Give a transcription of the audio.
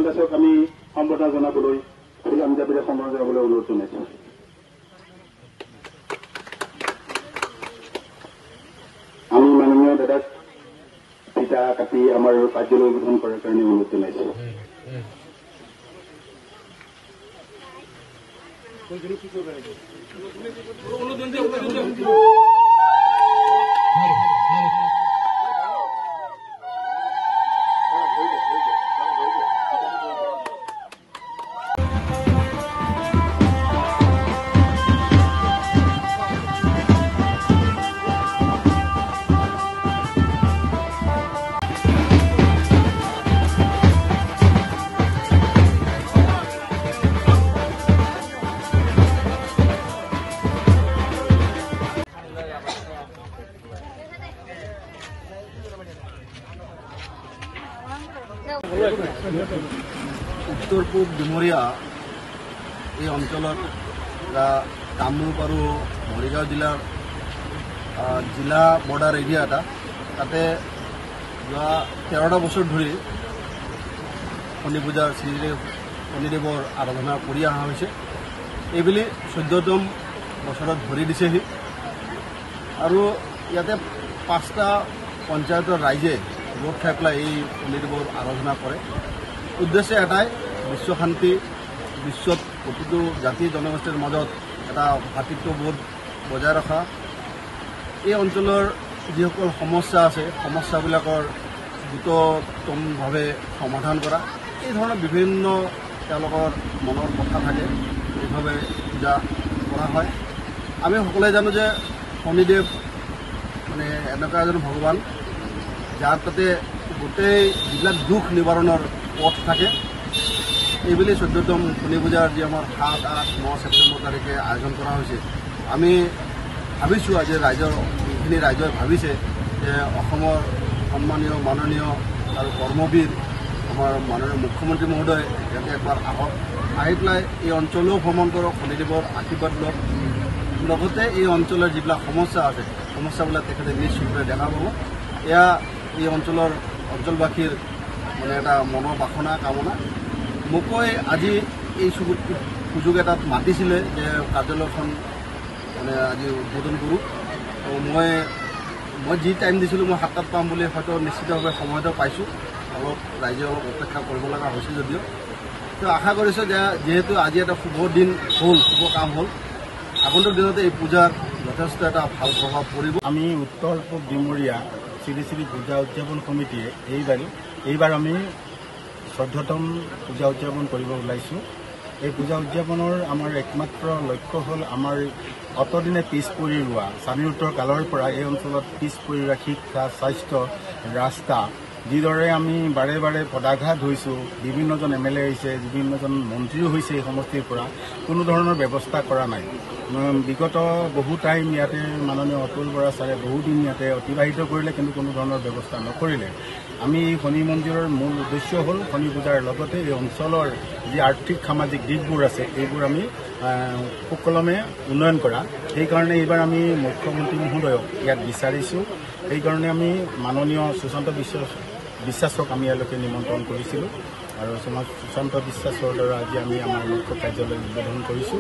দাসক আমি সম্বৰ্ধনা জনাবলৈ ফুল আঞ্জাবিৰে সম্বৰ্ধনা জনাবলৈ অনুৰোধ জনাইছোঁ। আমি মাননীয় দাদাক ফিতা কাটি আমাৰ কাৰ্যালয় উদ্বোধন কৰাৰ কাৰণে অনুৰোধ জনাইছোঁ। উত্তৰ পূব ডিমৰীয়া এই অঞ্চলত কামৰূপ আৰু মৰিগাঁও জিলাৰ জিলা বৰ্ডাৰ এৰিয়া এটা তাতে যোৱা 13টা বছৰ ধৰি শনি পূজাৰ শনিদেৱৰ আৰাধনা কৰি অহা হৈছে। এইবুলি 14তম বছৰত ভৰি দিছেহি আৰু ইয়াতে 5টা পঞ্চায়তৰ ৰাইজে গোট খাই পেলাই এই শনিদেৱৰ আৰাধনা কৰে। উদ্দেশ্য এটাই বিশ্ব শান্তি, বিশ্বত প্ৰতিটো জাতি জনগোষ্ঠীৰ মাজত এটা ভাতৃত্ববোধ বজাই ৰখা, এই অঞ্চলৰ যিসকল সমস্যা আছে সমস্যাবিলাকৰ দ্ৰুততমভাৱে সমাধান কৰা, এই ধৰণৰ বিভিন্ন তেওঁলোকৰ মনৰ কথা থাকে, এইভাৱে পূজা কৰা হয়। আমি সকলোৱে জানো যে শনিদেৱ মানে এনেকুৱা এজন ভগৱান যাৰ তাতে গোটেই যিবিলাক দুখ নিবাৰণৰ পথ থাকে। এইবুলি 14তম শনি পূজাৰ যি আমাৰ 7, 8, 9 ছেপ্টেম্বৰ তাৰিখে আয়োজন কৰা হৈছে। আমি ভাবিছোঁ আজি এইখিনি ৰাইজে ভাবিছে যে অসমৰ সন্মানীয় মাননীয় আৰু কৰ্মবীৰ আমাৰ মাননীয় মুখ্যমন্ত্ৰী মহোদয় ইয়াতে একবাৰ আহক, আহি পেলাই এই অঞ্চলেও ভ্ৰমণ কৰক, শনিদেৱৰ আশীৰ্বাদ লওক, লগতে এই অঞ্চলৰ যিবিলাক সমস্যা আছে সমস্যাবিলাক তেখেতে নিশ্চিতভাৱে দেখা পাব। এয়া এই অঞ্চলৰ অঞ্চলবাসীৰ মানে এটা মনৰ বাসনা কামনা। মোকৈ আজি এই সুযোগ এটাত মাতিছিলে যে কাৰ্যালয়খন মানে আজি উদ্বোধন কৰোঁ। মই যি টাইম দিছিলোঁ মই 7টাত পাম বুলি হয়তো নিশ্চিতভাৱে সময়টো পাইছোঁ। ৰাইজে অলপ অপেক্ষা কৰিব লগা হৈছে যদিও তো আশা কৰিছোঁ যে যিহেতু আজি এটা শুভ দিন হ'ল, শুভ কাম হ'ল, আগন্তুক দিনতে এই পূজাৰ যথেষ্ট এটা ভাল প্ৰভাৱ পৰিব। আমি উত্তৰ পূব ডিমৰীয়া শ্ৰী শ্ৰী পূজা উদযাপন সমিতিয়ে এইবাৰ আমি 14তম পূজা উদযাপন কৰিব ওলাইছোঁ। এই পূজা উদযাপনৰ আমাৰ একমাত্ৰ লক্ষ্য হ'ল আমাৰ অতদিনে পিছ পৰি ৰোৱা স্বাধীনোত্তৰ কালৰ পৰা এই অঞ্চলত পিছ পৰি ৰোৱা শিক্ষা, স্বাস্থ্য, ৰাস্তা, যিদৰে আমি বাৰে বাৰে পদাঘাত হৈছোঁ, বিভিন্নজন MLA হৈছে, বিভিন্নজন মন্ত্ৰীও হৈছে, এই সমষ্টিৰ পৰা কোনো ধৰণৰ ব্যৱস্থা কৰা নাই। বিগত বহু টাইম ইয়াতে মাননীয় অতুল বৰা ছাৰে বহুদিন ইয়াতে অতিবাহিত কৰিলে, কিন্তু কোনো ধৰণৰ ব্যৱস্থা নকৰিলে। আমি শনি মন্দিৰৰ মূল উদ্দেশ্য হ'ল শনি পূজাৰ লগতে এই অঞ্চলৰ যি আৰ্থিক সামাজিক দিশবোৰ আছে এইবোৰ আমি সুকলমে উন্নয়ন কৰা। সেইকাৰণে এইবাৰ আমি মুখ্যমন্ত্ৰী মহোদয়ক ইয়াত বিচাৰিছোঁ। সেইকাৰণে আমি মাননীয় সুশান্ত বিশ্বাসক আমি ইয়ালৈকে নিমন্ত্ৰণ কৰিছিলোঁ আৰু সুশান্ত বিশ্বাসৰ দ্বাৰা আজি আমি আমাৰ মুখ্য কাৰ্যালয় উদ্বোধন কৰিছোঁ।